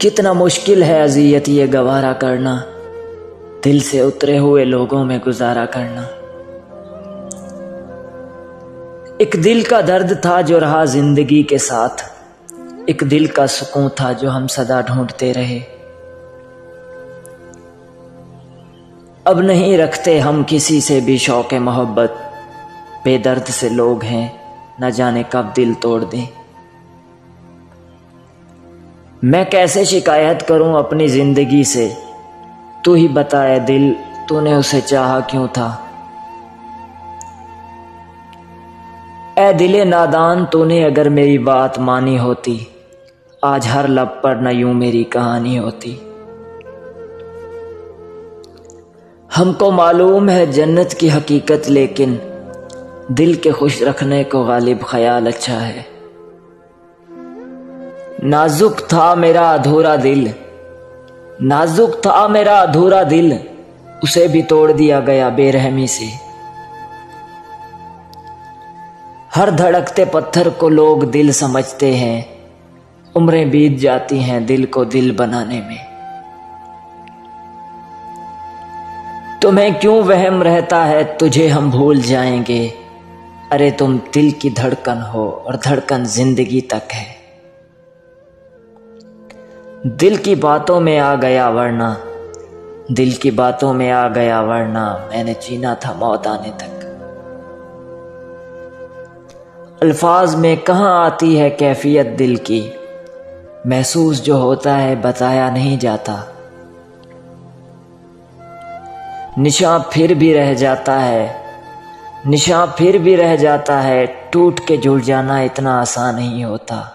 कितना मुश्किल है अज़ियत ये गवारा करना, दिल से उतरे हुए लोगों में गुजारा करना। एक दिल का दर्द था जो रहा जिंदगी के साथ, एक दिल का सुकून था जो हम सदा ढूंढते रहे। अब नहीं रखते हम किसी से भी शौक़े मोहब्बत, बेदर्द से लोग हैं न जाने कब दिल तोड़ दें। मैं कैसे शिकायत करूं अपनी जिंदगी से, तू ही बताए दिल तूने उसे चाहा क्यों था। ऐ दिले नादान तूने अगर मेरी बात मानी होती, आज हर लब पर न यूं मेरी कहानी होती। हमको मालूम है जन्नत की हकीकत, लेकिन दिल के खुश रखने को गालिब ख्याल अच्छा है। नाजुक था मेरा अधूरा दिल, नाजुक था मेरा अधूरा दिल, उसे भी तोड़ दिया गया बेरहमी से। हर धड़कते पत्थर को लोग दिल समझते हैं, उम्रें बीत जाती हैं दिल को दिल बनाने में। तुम्हें क्यों वहम रहता है तुझे हम भूल जाएंगे, अरे तुम दिल की धड़कन हो और धड़कन जिंदगी तक है। दिल की बातों में आ गया वरना, दिल की बातों में आ गया वरना, मैंने जीना था मौत आने तक। अल्फाज में कहाँ आती है कैफियत दिल की, महसूस जो होता है बताया नहीं जाता। निशान फिर भी रह जाता है, निशान फिर भी रह जाता है, टूट के जुड़ जाना इतना आसान नहीं होता।